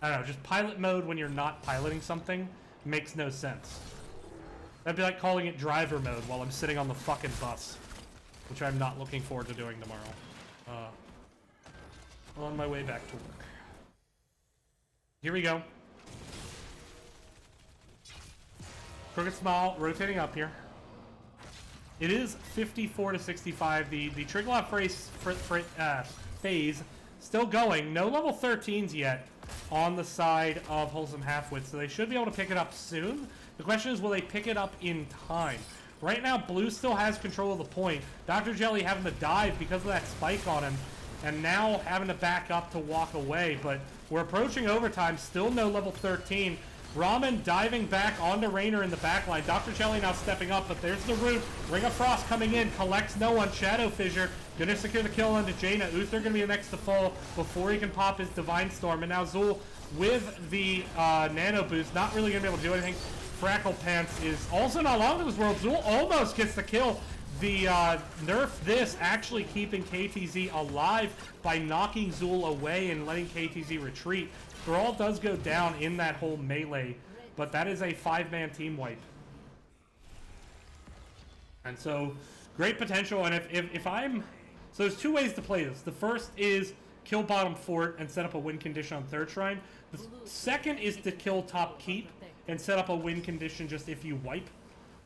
S1: I don't know, just pilot mode when you're not piloting something makes no sense. That'd be like calling it driver mode while I'm sitting on the fucking bus, which I'm not looking forward to doing tomorrow. On my way back to work. Here we go. Crooked Smile rotating up here. It is 54 to 65. The Triglav phase still going. No level 13s yet on the side of Wholesome Halfwits, so they should be able to pick it up soon. The question is, will they pick it up in time? Right now, Blue still has control of the point. Dr. Jelly having to dive because of that spike on him, and now having to back up to walk away. But we're approaching overtime, still no level 13. Ramen diving back onto Rainer in the backline. Dr. Jelly now stepping up, but there's the root. Ring of Frost coming in, collects no one. Shadow Fissure gonna secure the kill onto Jaina. Uther gonna be the next to fall before he can pop his Divine Storm. And now Zul with the Nano Boost, not really gonna be able to do anything. Frackle Pants is also not long to this world. Zul almost gets the kill. The nerf this actually keeping KTZ alive by knocking Zul away and letting KTZ retreat. Thrall does go down in that whole melee, but that is a 5-man team wipe. And so, great potential, and if I'm... So there's two ways to play this. The first is kill bottom fort and set up a win condition on third shrine. The second is to kill top keep and set up a win condition just if you wipe.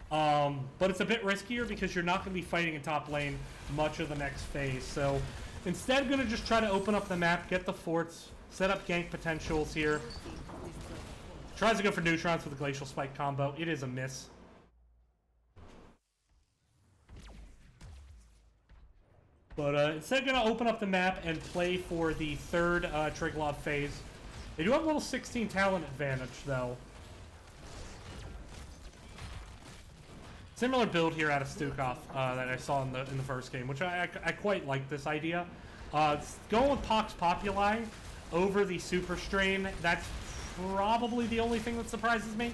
S1: But it's a bit riskier because you're not going to be fighting in top lane much of the next phase. So instead, going to just try to open up the map, get the forts, set up gank potentials here. Tries to go for neutrons with the Glacial Spike combo. It is a miss. But instead, going to open up the map and play for the third Triglav phase. They do have a little 16 talent advantage, though. Similar build here out of Stukov that I saw in the first game, which I quite like this idea. Going with Pox Populi over the Super Strain, that's probably the only thing that surprises me.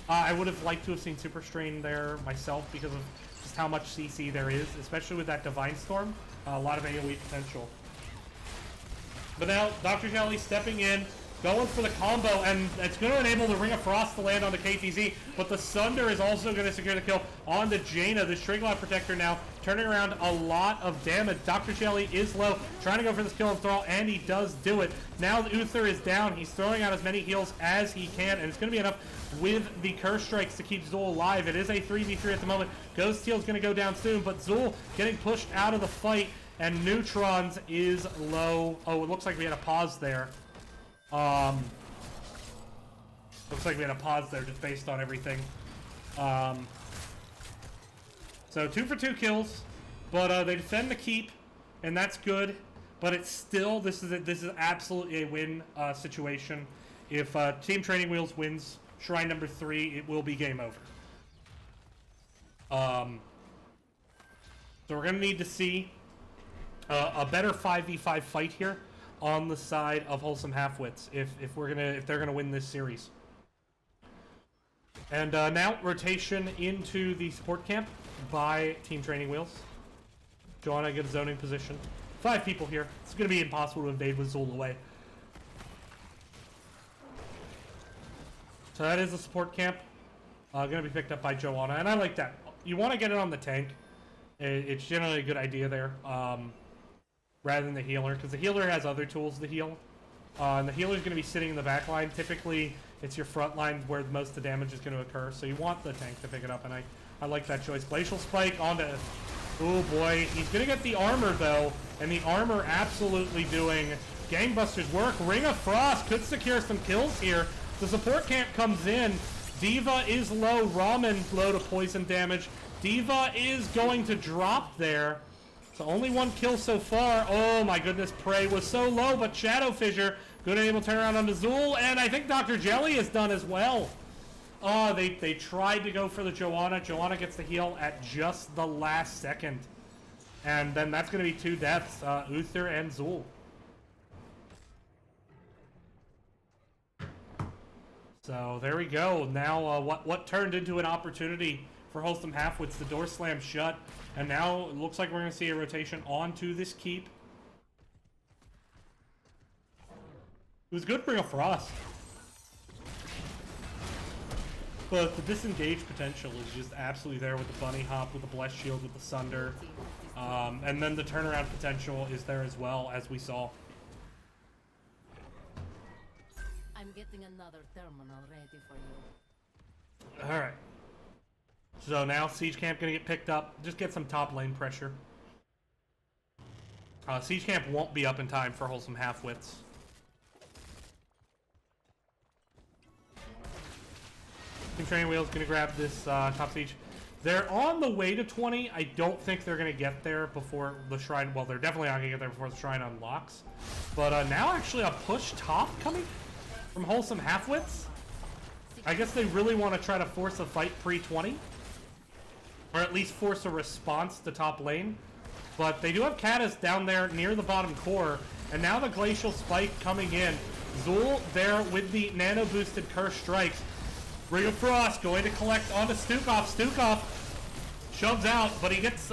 S1: I would have liked to have seen Super Strain there myself because of just how much CC there is, especially with that Divine Storm. A lot of AoE potential. But now, Dr. Jelly stepping in, going for the combo, and it's going to enable the Ring of Frost to land onto KTZ, but the Sunder is also going to secure the kill onto Jaina. The Triglav Protector now turning around a lot of damage. Dr. Jelly is low, trying to go for this kill on Thrall, and he does do it. Now Uther is down. He's throwing out as many heals as he can, and it's going to be enough with the Curse Strikes to keep Zul alive. It is a 3v3 at the moment. Ghost Heal's going to go down soon, but Zul getting pushed out of the fight, and Neutrons is low. Oh, it looks like we had a pause there. Looks like we had a pause there just based on everything. So 2 for 2 kills, but they defend the keep, and that's good. But it's still, this is absolutely a win situation. If Team Training Wheels wins Shrine number 3, it will be game over. So we're gonna need to see a better 5v5 fight here on the side of Wholesome Halfwits if they're gonna win this series. And now rotation into the support camp by Team Training Wheels. Joanna gets zoning position. 5 people here. It's gonna be impossible to invade with Zul away. So that is the support camp. Gonna be picked up by Joanna, and I like that. You want to get it on the tank. It's generally a good idea there. Rather than the healer, because the healer has other tools to heal. And the healer is going to be sitting in the back line. Typically, it's your front line where most of the damage is going to occur, so you want the tank to pick it up, and I like that choice. Glacial Spike onto... Oh boy, he's going to get the armor, though, and the armor absolutely doing gangbusters work. Ring of Frost could secure some kills here. The support camp comes in. Diva is low. Ramen low to poison damage. Diva is going to drop there. So only 1 kill so far. Oh my goodness, Prey was so low, but Shadow Fissure good and able to turn around onto Zul, and I think Dr. Jelly is done as well. Oh, they tried to go for the Joanna. Joanna gets the heal at just the last second. And then that's going to be 2 deaths, Uther and Zul. So there we go. Now what turned into an opportunity for Wholesome Halfwits, the door slammed shut, and now it looks like we're going to see a rotation onto this keep. It was good to bring a Frost. But the disengage potential is just absolutely there with the Bunny Hop, with the Blessed Shield, with the Sunder. And then the turnaround potential is there as well, as we saw.
S2: I'm getting another terminal ready for you.
S1: Alright. So now Siege Camp gonna get picked up. Just get some top lane pressure. Siege Camp won't be up in time for Wholesome Halfwits. Team Training Wheel's gonna grab this top Siege. They're on the way to 20. I don't think they're gonna get there before the Shrine... Well, they're definitely not gonna get there before the Shrine unlocks. But now actually a push top coming from Wholesome Halfwits. I guess they really want to try to force a fight pre-20. Or at least force a response to top lane. But they do have Katas down there near the bottom core. And now the Glacial Spike coming in. Zul there with the nano-boosted Curse Strikes. Ring of Frost going to collect onto Stukov. Stukov shoves out, but he gets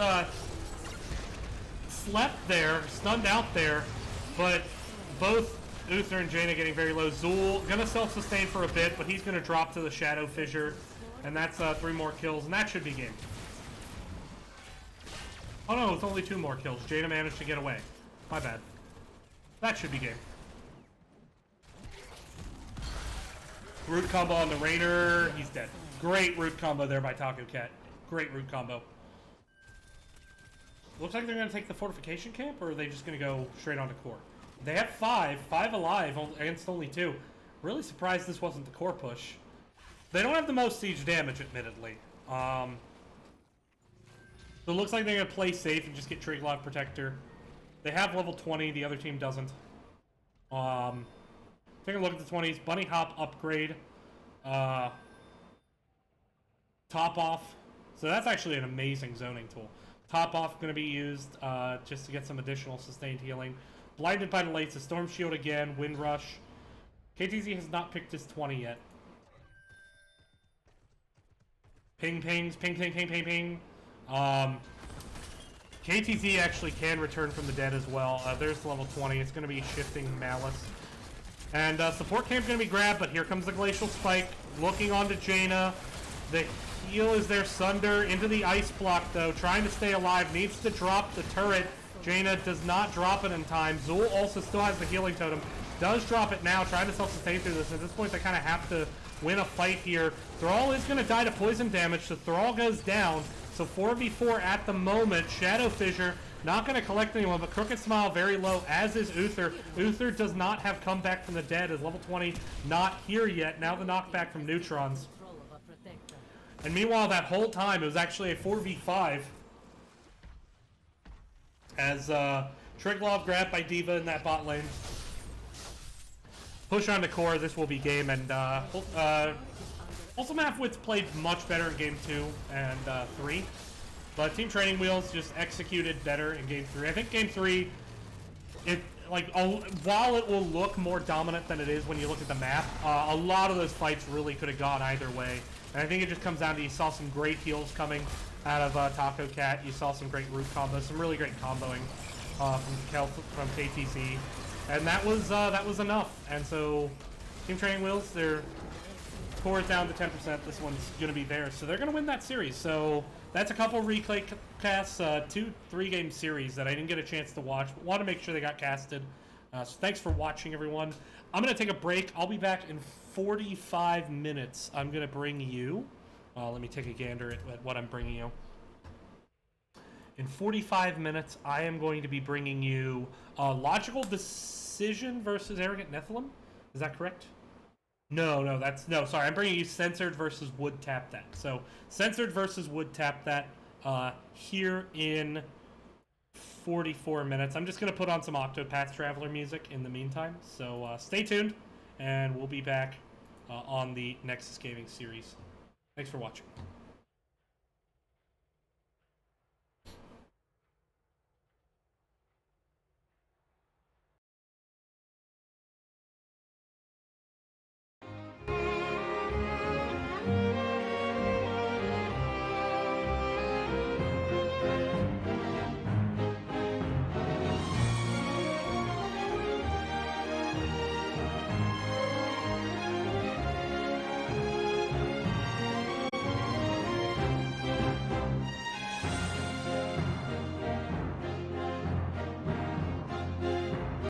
S1: slept there, stunned out there. But both Uther and Jaina getting very low. Zul gonna self-sustain for a bit, but he's gonna drop to the Shadow Fissure. And that's 3 more kills, and that should be game. Oh no, it's only 2 more kills. Jaina managed to get away. My bad. That should be game. Root combo on the Rainer. He's dead. Great root combo there by Taco Cat. Great root combo. Looks like they're going to take the fortification camp, or are they just going to go straight onto core? They have 5 alive against only 2. Really surprised this wasn't the core push. They don't have the most siege damage, admittedly. So it looks like they're going to play safe and just get Triglav Protector. They have level 20, the other team doesn't. Take a look at the 20s. Bunny Hop upgrade. Top off. So that's actually an amazing zoning tool. Top off going to be used just to get some additional sustained healing. Blinded by the Lights, a Storm Shield again, Wind Rush. KTZ has not picked his 20 yet. Ping pings, ping ping ping ping ping. KTZ actually can return from the dead as well. There's level 20. It's going to be Shifting Malice. And support camp's going to be grabbed, but here comes the Glacial Spike. Looking onto Jaina. The heal is there. Sunder into the ice block, though. Trying to stay alive. Needs to drop the turret. Jaina does not drop it in time. Zul also still has the healing totem. Does drop it now. Trying to self-sustain through this. At this point, they kind of have to win a fight here. Thrall is going to die to poison damage, so Thrall goes down. So 4v4 at the moment. Shadow Fissure not going to collect anyone, but Crooked Smile very low, as is Uther. Uther does not have comeback from the dead, is level 20 not here yet. Now the knockback from Neutrons. And meanwhile, that whole time, it was actually a 4v5. As Triglav grabbed by D.Va in that bot lane. Push on the core, this will be game, and Wholesome Halfwits played much better in Game 2 and 3. But Team Training Wheels just executed better in Game 3. I think Game 3, while it will look more dominant than it is when you look at the map, a lot of those fights really could have gone either way. And I think it just comes down to you saw some great heals coming out of Taco Cat. You saw some great root combos, some really great comboing from KTZ. And that was enough. And so Team Training Wheels, their core is down to 10%. This one's going to be theirs. So they're going to win that series. So that's a couple replay casts, 2-3 game series that I didn't get a chance to watch, but want to make sure they got casted. So thanks for watching, everyone. I'm going to take a break. I'll be back in 45 minutes. I'm going to bring you... let me take a gander at what I'm bringing you. In 45 minutes, I am going to be bringing you Logical Decision versus Arrogant Nephilim. Is that correct? No, sorry. I'm bringing you Censored versus Would Tap That. So, Censored versus Would Tap That here in 44 minutes. I'm just going to put on some Octopath Traveler music in the meantime. So, stay tuned, and we'll be back on the Nexus Gaming series. Thanks for watching.